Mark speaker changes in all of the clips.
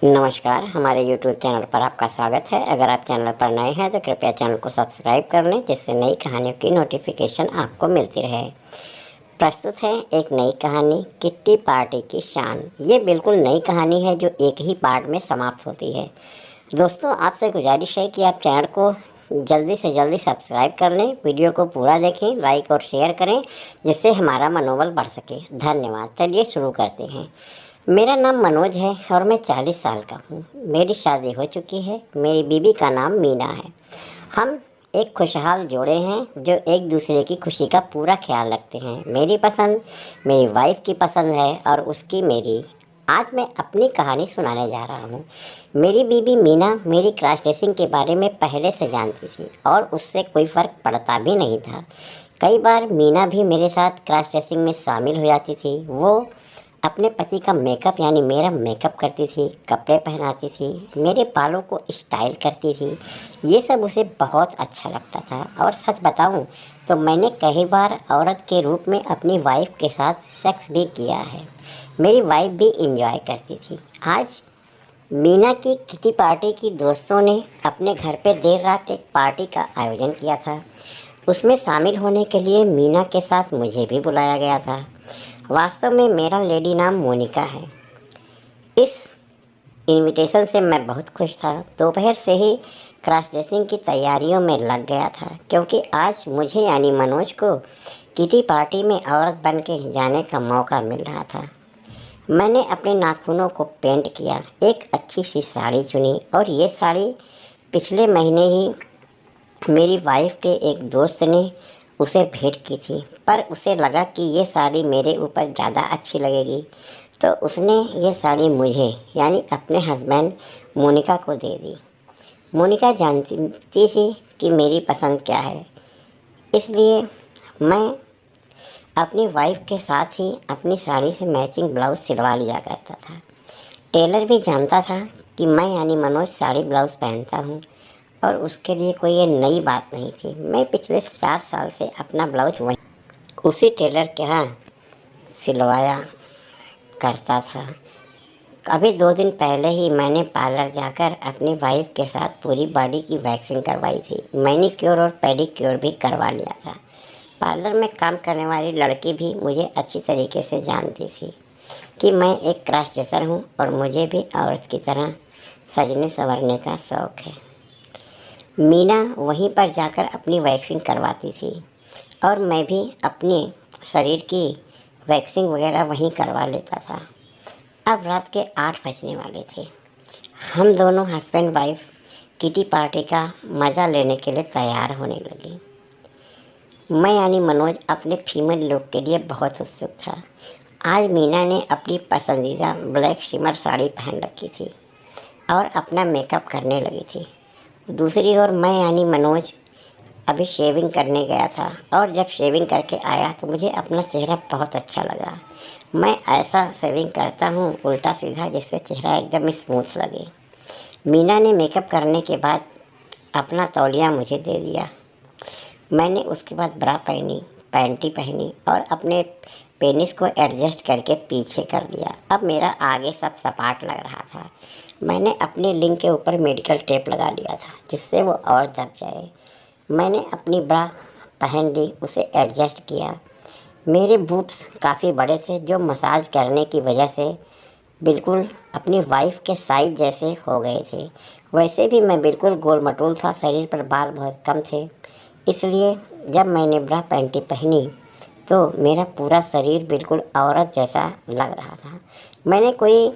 Speaker 1: नमस्कार, हमारे YouTube channel पर आपका स्वागत है। अगर आप चैनल पर नए हैं तो कृपया चैनल को सब्सक्राइब कर लें, जिससे नई कहानियों की नोटिफिकेशन आपको मिलती रहे। प्रस्तुत है एक नई कहानी, किट्टी पार्टी की शान। ये बिल्कुल नई कहानी है जो एक ही पार्ट में समाप्त होती है। दोस्तों, आपसे गुजारिश है कि आप चैनल को जल्दी से जल्दी सब्सक्राइब कर लें, वीडियो को पूरा देखें, लाइक और शेयर करें, जिससे हमारा मनोबल बढ़ सके। धन्यवाद। चलिए शुरू करते हैं। मेरा नाम मनोज है और मैं 40 साल का हूँ। मेरी शादी हो चुकी है। मेरी बीवी का नाम मीना है। हम एक खुशहाल जोड़े हैं जो एक दूसरे की खुशी का पूरा ख्याल रखते हैं। मेरी पसंद मेरी वाइफ की पसंद है और उसकी मेरी। आज मैं अपनी कहानी सुनाने जा रहा हूँ। मेरी बीवी मीना मेरी क्रॉस ड्रेसिंग के बारे में पहले से जानती थी और उससे कोई फ़र्क पड़ता भी नहीं था। कई बार मीना भी मेरे साथ क्रॉस ड्रेसिंग में शामिल हो जाती थी। वो अपने पति का मेकअप यानी मेरा मेकअप करती थी, कपड़े पहनाती थी, मेरे बालों को स्टाइल करती थी। ये सब उसे बहुत अच्छा लगता था और सच बताऊं तो मैंने कई बार औरत के रूप में अपनी वाइफ के साथ सेक्स भी किया है। मेरी वाइफ भी इंजॉय करती थी। आज मीना की किटी पार्टी की दोस्तों ने अपने घर पे देर रात एक पार्टी का आयोजन किया था। उसमें शामिल होने के लिए मीना के साथ मुझे भी बुलाया गया था। वास्तव में मेरा लेडी नाम मोनिका है। इस इनविटेशन से मैं बहुत खुश था। दोपहर से ही क्रॉस ड्रेसिंग की तैयारियों में लग गया था, क्योंकि आज मुझे यानी मनोज को किटी पार्टी में औरत बन के जाने का मौका मिल रहा था। मैंने अपने नाखूनों को पेंट किया, एक अच्छी सी साड़ी चुनी और ये साड़ी पिछले महीने ही मेरी वाइफ के एक दोस्त ने उसे भेंट की थी, पर उसे लगा कि ये साड़ी मेरे ऊपर ज़्यादा अच्छी लगेगी, तो उसने ये साड़ी मुझे यानी अपने हस्बैंड मोनिका को दे दी। मोनिका जानती थी कि मेरी पसंद क्या है, इसलिए मैं अपनी वाइफ के साथ ही अपनी साड़ी से मैचिंग ब्लाउज़ सिलवा लिया करता था। टेलर भी जानता था कि मैं यानी मनोज साड़ी ब्लाउज़ पहनता हूँ और उसके लिए कोई ये नई बात नहीं थी। मैं पिछले 4 साल से अपना ब्लाउज वहीं उसी टेलर के यहाँ सिलवाया करता था। अभी 2 दिन पहले ही मैंने पार्लर जाकर अपनी वाइफ के साथ पूरी बॉडी की वैक्सिंग करवाई थी। मैनीक्योर और पेडिक्योर भी करवा लिया था। पार्लर में काम करने वाली लड़की भी मुझे अच्छी तरीके से जानती थी कि मैं एक क्रॉस ड्रेसर हूँ और मुझे भी औरत की तरह सजने संवरने का शौक़ है। मीना वहीं पर जाकर अपनी वैक्सिंग करवाती थी और मैं भी अपने शरीर की वैक्सिंग वगैरह वहीं करवा लेता था। अब रात के 8 बजने वाले थे। हम दोनों हस्बैंड वाइफ किटी पार्टी का मज़ा लेने के लिए तैयार होने लगे। मैं यानी मनोज अपने फीमेल लुक के लिए बहुत उत्सुक था। आज मीना ने अपनी पसंदीदा ब्लैक शिमर साड़ी पहन रखी थी और अपना मेकअप करने लगी थी। दूसरी ओर मैं यानी मनोज अभी शेविंग करने गया था और जब शेविंग करके आया तो मुझे अपना चेहरा बहुत अच्छा लगा। मैं ऐसा शेविंग करता हूँ उल्टा सीधा, जिससे चेहरा एकदम स्मूथ लगे। मीना ने मेकअप करने के बाद अपना तौलिया मुझे दे दिया। मैंने उसके बाद ब्रा पहनी, पैंटी पहनी और अपने पेनिस को एडजस्ट करके पीछे कर लिया। अब मेरा आगे सब सपाट लग रहा था। मैंने अपने लिंग के ऊपर मेडिकल टेप लगा लिया था, जिससे वो और दब जाए। मैंने अपनी ब्रा पहन ली, उसे एडजस्ट किया। मेरे बूब्स काफ़ी बड़े थे, जो मसाज करने की वजह से बिल्कुल अपनी वाइफ के साइज जैसे हो गए थे। वैसे भी मैं बिल्कुल गोल मटोल था, शरीर पर बाल बहुत कम थे, इसलिए जब मैंने ब्रा पैंटी पहनी तो मेरा पूरा शरीर बिल्कुल औरत जैसा लग रहा था। मैंने कोई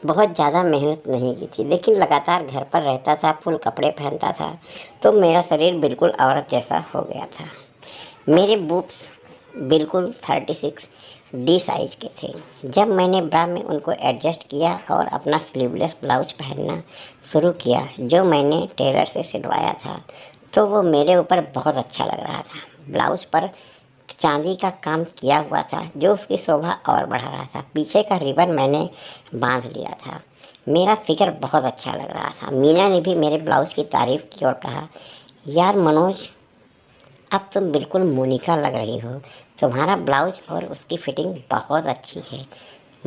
Speaker 1: बहुत ज़्यादा मेहनत नहीं की थी, लेकिन लगातार घर पर रहता था, फुल कपड़े पहनता था, तो मेरा शरीर बिल्कुल औरत जैसा हो गया था। मेरे बूब्स बिल्कुल 36 डी साइज़ के थे। जब मैंने ब्रा में उनको एडजस्ट किया और अपना स्लीवलेस ब्लाउज पहनना शुरू किया, जो मैंने टेलर से सिलवाया था, तो वो मेरे ऊपर बहुत अच्छा लग रहा था। ब्लाउज पर चांदी का काम किया हुआ था, जो उसकी शोभा और बढ़ा रहा था। पीछे का रिबन मैंने बांध लिया था। मेरा फिगर बहुत अच्छा लग रहा था। मीना ने भी मेरे ब्लाउज की तारीफ़ की और कहा, यार मनोज, अब तुम बिल्कुल मोनिका लग रही हो। तुम्हारा ब्लाउज और उसकी फिटिंग बहुत अच्छी है।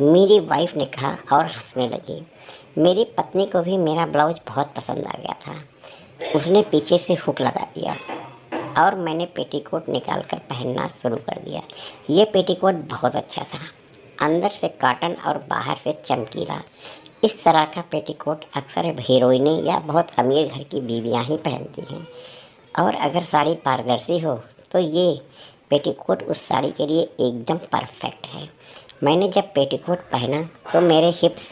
Speaker 1: मेरी वाइफ ने कहा और हंसने लगी। मेरी पत्नी को भी मेरा ब्लाउज बहुत पसंद आ गया था। उसने पीछे से हुक लगा दिया और मैंने पेटीकोट निकाल कर पहनना शुरू कर दिया। ये पेटीकोट बहुत अच्छा था, अंदर से कॉटन और बाहर से चमकीला। इस तरह का पेटीकोट अक्सर हीरोइनें या बहुत अमीर घर की बीवियां ही पहनती हैं, और अगर साड़ी पारदर्शी हो तो ये पेटीकोट उस साड़ी के लिए एकदम परफेक्ट है। मैंने जब पेटीकोट पहना तो मेरे हिप्स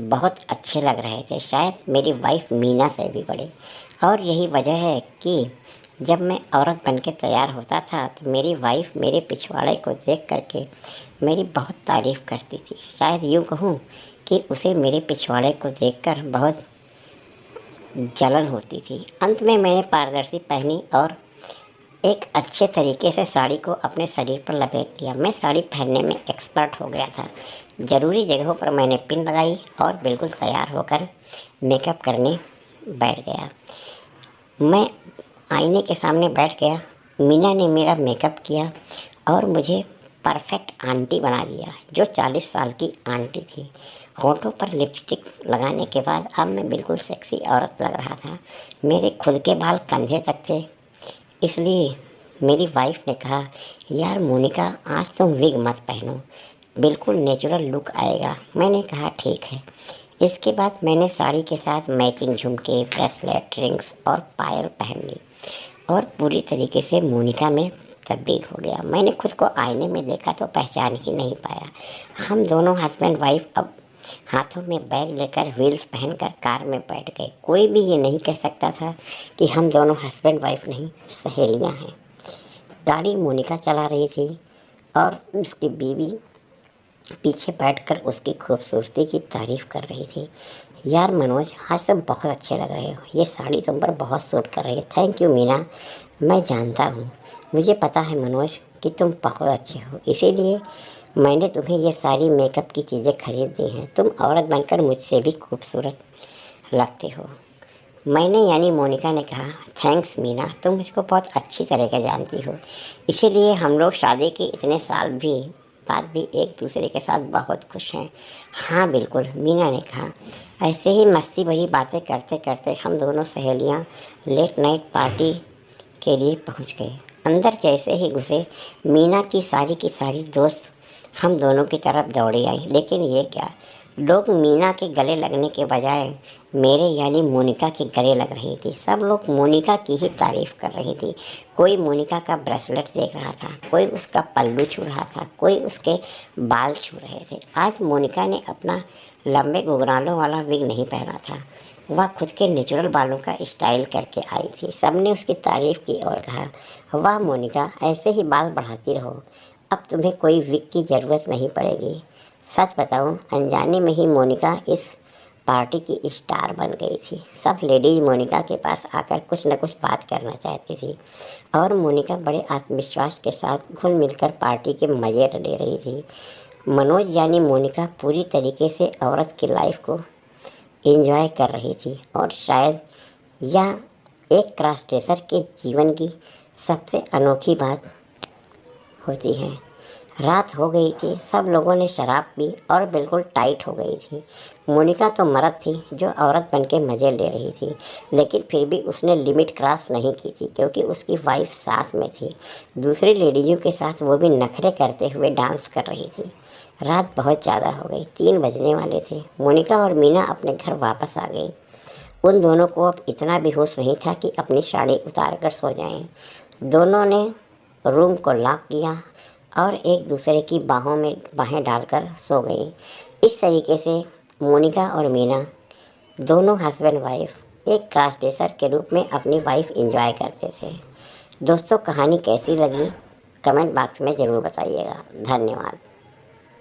Speaker 1: बहुत अच्छे लग रहे थे, शायद मेरी वाइफ मीना से भी बड़े। और यही वजह है कि जब मैं औरत बन के तैयार होता था तो मेरी वाइफ मेरे पिछवाड़े को देख करके मेरी बहुत तारीफ़ करती थी। शायद यूँ कहूँ कि उसे मेरे पिछवाड़े को देखकर बहुत जलन होती थी। अंत में मैंने पारदर्शी पहनी और एक अच्छे तरीके से साड़ी को अपने शरीर पर लपेट लिया। मैं साड़ी पहनने में एक्सपर्ट हो गया था। ज़रूरी जगहों पर मैंने पिन लगाई और बिल्कुल तैयार होकर मेकअप करने बैठ गया। मैं आईने के सामने बैठ गया। मीना ने मेरा मेकअप किया और मुझे परफेक्ट आंटी बना दिया, जो 40 साल की आंटी थी। होठों पर लिपस्टिक लगाने के बाद अब मैं बिल्कुल सेक्सी औरत लग रहा था। मेरे खुद के बाल कंधे तक थे, इसलिए मेरी वाइफ ने कहा, यार मोनिका, आज तुम विग मत पहनो, बिल्कुल नेचुरल लुक आएगा। मैंने कहा ठीक है। इसके बाद मैंने साड़ी के साथ मैचिंग झुमके, ब्रेसलेट, रिंग्स और पायल पहन ली और पूरी तरीके से मोनिका में तब्दील हो गया। मैंने खुद को आईने में देखा तो पहचान ही नहीं पाया। हम दोनों हस्बैंड वाइफ अब हाथों में बैग लेकर व्हील्स पहनकर कार में बैठ गए। कोई भी ये नहीं कह सकता था कि हम दोनों हस्बैंड वाइफ नहीं, सहेलियां हैं। गाड़ी मोनिका चला रही थी और उसकी बीवी पीछे बैठकर उसकी खूबसूरती की तारीफ़ कर रही थी। यार मनोज, आज तुम बहुत अच्छे लग रहे हो, ये साड़ी तुम पर बहुत सूट कर रही है। थैंक यू मीना, मैं जानता हूँ, मुझे पता है मनोज कि तुम बहुत अच्छे हो, इसीलिए मैंने तुम्हें ये सारी मेकअप की चीज़ें खरीद दी हैं। तुम औरत बनकर मुझसे भी खूबसूरत लगते हो। मैंने यानी मोनिका ने कहा, थैंक्स मीना, तुम मुझको बहुत अच्छी तरह का जानती हो, इसीलिए हम लोग शादी के इतने साल भी बाद भी एक दूसरे के साथ बहुत खुश हैं। हाँ बिल्कुल, मीना ने कहा। ऐसे ही मस्ती भरी बातें करते करते हम दोनों सहेलियाँ लेट नाइट पार्टी के लिए पहुँच गए। अंदर जैसे ही घुसे, मीना की सारी दोस्त हम दोनों की तरफ दौड़ी आई। लेकिन ये क्या, लोग मीना के गले लगने के बजाय मेरे यानी मोनिका के गले लग रही थी। सब लोग मोनिका की ही तारीफ़ कर रही थी। कोई मोनिका का ब्रेसलेट देख रहा था, कोई उसका पल्लू छू रहा था, कोई उसके बाल छू रहे थे। आज मोनिका ने अपना लंबे घुंघरालों वाला विग नहीं पहना था, वह खुद के नेचुरल बालों का स्टाइल करके आई थी। सबने उसकी तारीफ़ की और कहा, वाह मोनिका, ऐसे ही बाल बढ़ाती रहो, अब तुम्हें कोई विग की ज़रूरत नहीं पड़ेगी। सच बताऊं, अनजाने में ही मोनिका इस पार्टी की स्टार बन गई थी। सब लेडीज मोनिका के पास आकर कुछ न कुछ बात करना चाहती थी और मोनिका बड़े आत्मविश्वास के साथ घुल मिलकर पार्टी के मज़े ले रही थी। मनोज यानी मोनिका पूरी तरीके से औरत की लाइफ को एंजॉय कर रही थी और शायद यह एक क्रॉस ड्रेसर के जीवन की सबसे अनोखी बात होती है। रात हो गई थी, सब लोगों ने शराब पी और बिल्कुल टाइट हो गई थी। मोनिका तो मर्द थी जो औरत बन के मज़े ले रही थी, लेकिन फिर भी उसने लिमिट क्रॉस नहीं की थी क्योंकि उसकी वाइफ साथ में थी। दूसरी लेडीज़ों के साथ वो भी नखरे करते हुए डांस कर रही थी। रात बहुत ज़्यादा हो गई, 3 बजने वाले थे। मोनिका और मीना अपने घर वापस आ गई। उन दोनों को अब इतना भी होश नहीं था कि अपनी साड़ी उतार कर सो जाएं। दोनों ने रूम को लॉक किया और एक दूसरे की बाहों में बाहें डालकर सो गई। इस तरीके से मोनिका और मीना दोनों हस्बैंड वाइफ एक क्रॉस ड्रेसर के रूप में अपनी वाइफ एंजॉय करते थे। दोस्तों, कहानी कैसी लगी कमेंट बॉक्स में ज़रूर बताइएगा। धन्यवाद।